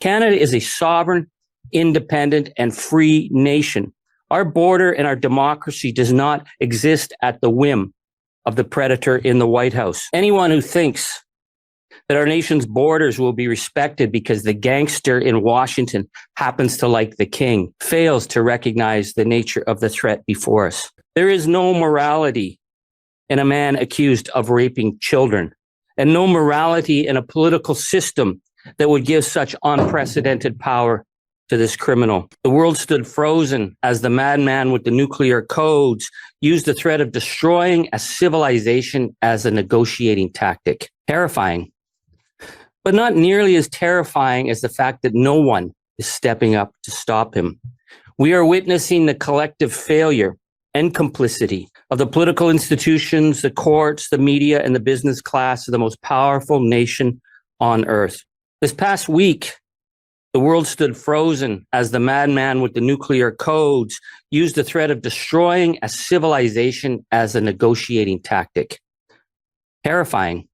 Canada is a sovereign, independent, and free nation. Our border and our democracy does not exist at the whim of the predator in the White House. Anyone who thinks that our nation's borders will be respected because the gangster in Washington happens to like the king fails to recognize the nature of the threat before us. There is no morality in a man accused of raping children, and no morality in a political system that would give such unprecedented power to this criminal. The world stood frozen as the madman with the nuclear codes used the threat of destroying a civilization as a negotiating tactic. Terrifying, but not nearly as terrifying as the fact that no one is stepping up to stop him. We are witnessing the collective failure and complicity of the political institutions, the courts, the media, and the business class of the most powerful nation on earth. This past week, the world stood frozen as the madman with the nuclear codes used the threat of destroying a civilization as a negotiating tactic. Terrifying,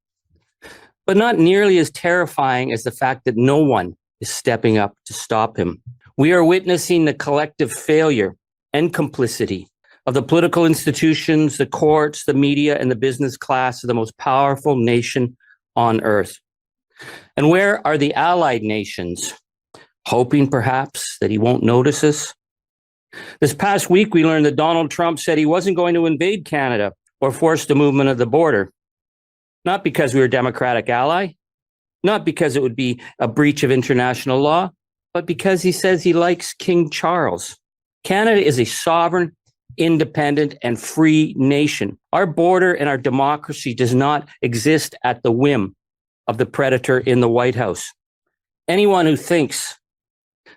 but not nearly as terrifying as the fact that no one is stepping up to stop him. We are witnessing the collective failure and complicity of the political institutions, the courts, the media, and the business class of the most powerful nation on earth. And where are the allied nations? Hoping perhaps that he won't notice us? This past week, we learned that Donald Trump said he wasn't going to invade Canada or force the movement of the border. Not because we were a democratic ally, not because it would be a breach of international law, but because he says he likes King Charles. Canada is a sovereign, independent, and free nation. Our border and our democracy does not exist at the whim of the predator in the White House. Anyone who thinks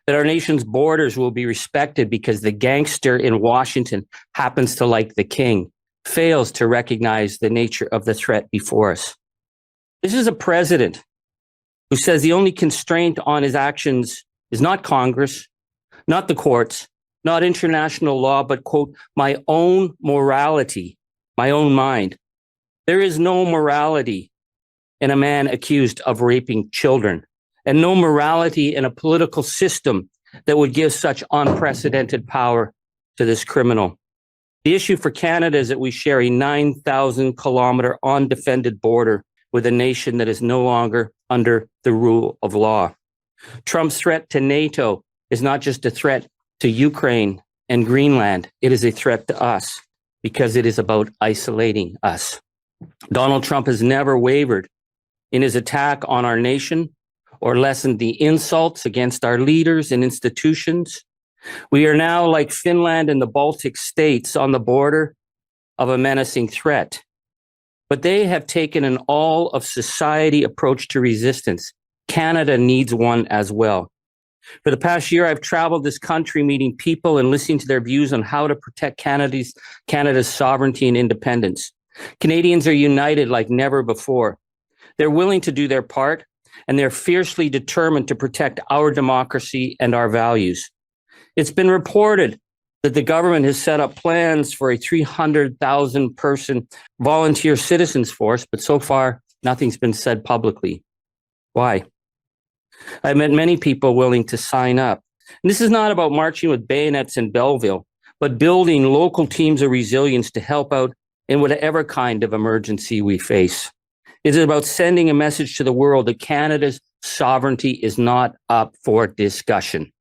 that our nation's borders will be respected because the gangster in Washington happens to like the king fails to recognize the nature of the threat before us. This is a president who says the only constraint on his actions is not Congress, not the courts, not international law, but, quote, my own morality, my own mind. There is no morality in a man accused of raping children, and no morality in a political system that would give such unprecedented power to this criminal. The issue for Canada is that we share a 9,000-kilometer undefended border with a nation that is no longer under the rule of law. Trump's threat to NATO is not just a threat to Ukraine and Greenland. It is a threat to us because it is about isolating us. Donald Trump has never wavered in his attack on our nation or lessened the insults against our leaders and institutions. We are now like Finland and the Baltic states on the border of a menacing threat. But they have taken an all-of-society approach to resistance. Canada needs one as well. For the past year, I've traveled this country meeting people and listening to their views on how to protect Canada's sovereignty and independence. Canadians are united like never before. They're willing to do their part, and they're fiercely determined to protect our democracy and our values. It's been reported that the government has set up plans for a 300,000 person volunteer citizens force, but so far nothing's been said publicly. Why? I've met many people willing to sign up. And this is not about marching with bayonets in Belleville, but building local teams of resilience to help out in whatever kind of emergency we face. It is about sending a message to the world that Canada's sovereignty is not up for discussion.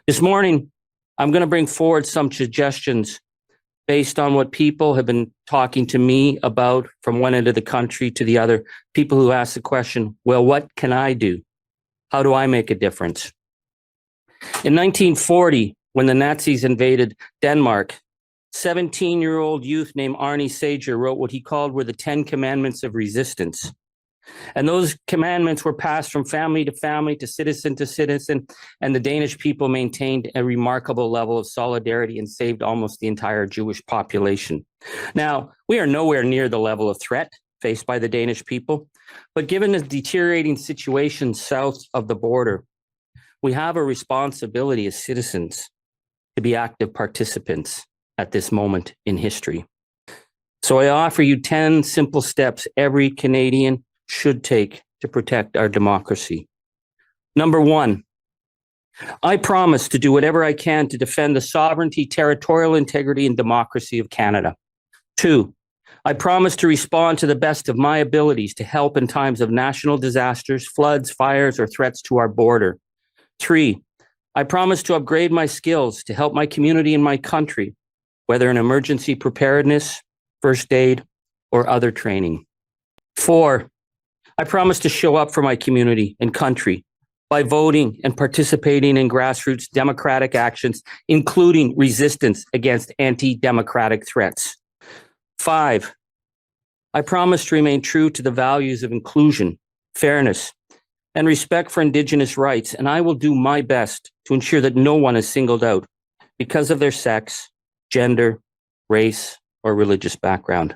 This morning, I'm going to bring forward some suggestions based on what people have been talking to me about from one end of the country to the other. People who ask the question, well, what can I do? How do I make a difference? In 1940, when the Nazis invaded Denmark, 17-year-old youth named Arne Sager wrote what he called were the 10 Commandments of Resistance. And those commandments were passed from family, to citizen, and the Danish people maintained a remarkable level of solidarity and saved almost the entire Jewish population. Now, we are nowhere near the level of threat faced by the Danish people, but given the deteriorating situation south of the border, we have a responsibility as citizens to be active participants at this moment in history. So I offer you 10 simple steps every Canadian should take to protect our democracy. Number one, I promise to do whatever I can to defend the sovereignty, territorial integrity, and democracy of Canada. 2, I promise to respond to the best of my abilities to help in times of national disasters, floods, fires, or threats to our border. 3, I promise to upgrade my skills to help my community and my country, whether in emergency preparedness, first aid, or other training. 4, I promise to show up for my community and country by voting and participating in grassroots democratic actions, including resistance against anti-democratic threats. 5, I promise to remain true to the values of inclusion, fairness, and respect for Indigenous rights, and I will do my best to ensure that no one is singled out because of their sex, gender, race, or religious background.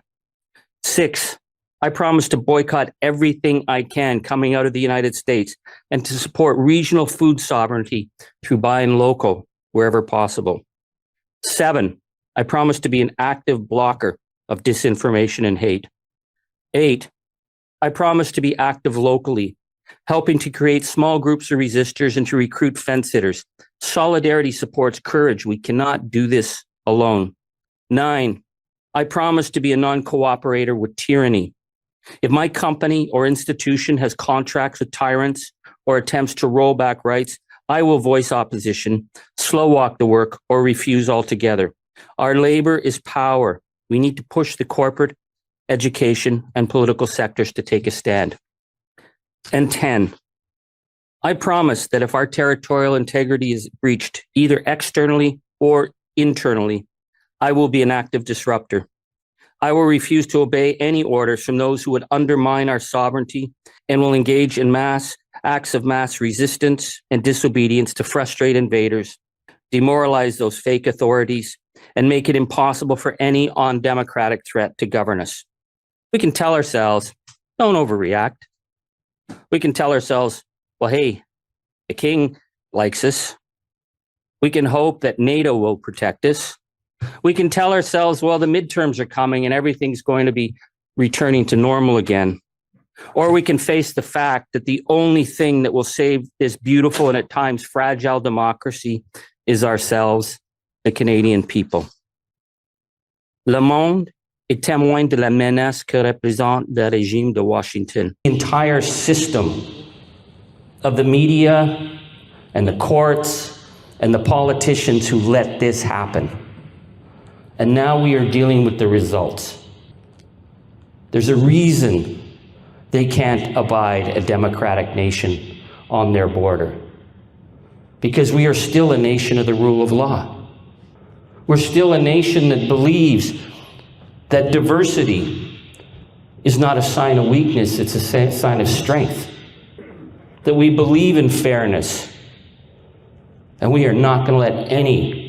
6, I promise to boycott everything I can coming out of the United States and to support regional food sovereignty through buying local wherever possible. 7, I promise to be an active blocker of disinformation and hate. 8, I promise to be active locally, helping to create small groups of resistors and to recruit fence sitters. Solidarity supports courage. We cannot do this alone. 9, I promise to be a non-cooperator with tyranny. If my company or institution has contracts with tyrants or attempts to roll back rights, I will voice opposition, slow walk the work, or refuse altogether. Our labor is power. We need to push the corporate, education, and political sectors to take a stand. And 10, I promise that if our territorial integrity is breached, either externally or internally, I will be an active disruptor. I will refuse to obey any orders from those who would undermine our sovereignty and will engage in acts of mass resistance and disobedience to frustrate invaders, demoralize those fake authorities, and make it impossible for any undemocratic threat to govern us. We can tell ourselves, don't overreact. We can tell ourselves, well, hey, the king likes us. We can hope that NATO will protect us. We can tell ourselves, well, the midterms are coming and everything's going to be returning to normal again. Or we can face the fact that the only thing that will save this beautiful and at times fragile democracy is ourselves, the Canadian people. Le monde est témoin de la menace que représente le régime de Washington. The entire system of the media and the courts and the politicians who let this happen. And now we are dealing with the results. There's a reason they can't abide a democratic nation on their border. Because we are still a nation of the rule of law. We're still a nation that believes that diversity is not a sign of weakness, it's a sign of strength. That we believe in fairness. And we are not going to let any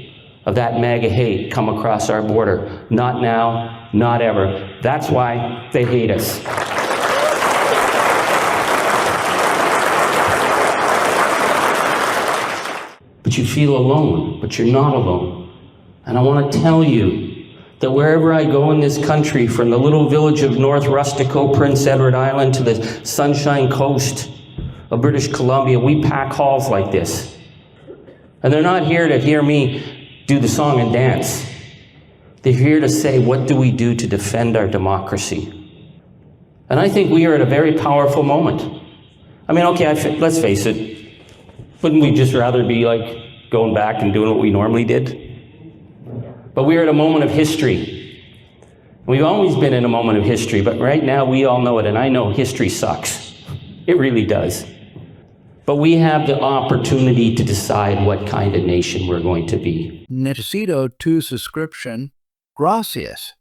of that MAGA hate come across our border. Not now, not ever. That's why they hate us. But you feel alone, but you're not alone. And I want to tell you that wherever I go in this country, from the little village of North Rustico, Prince Edward Island, to the Sunshine Coast of British Columbia, we pack halls like this. And they're not here to hear me do the song and dance. They're here to say, what do we do to defend our democracy? And I think we are at a very powerful moment. I mean, okay, let's face it. Wouldn't we just rather be like going back and doing what we normally did? But we're at a moment of history. We've always been in a moment of history, but right now we all know it, and I know history sucks. It really does. But we have the opportunity to decide what kind of nation we're going to be. Necesito tu suscription. Gracias.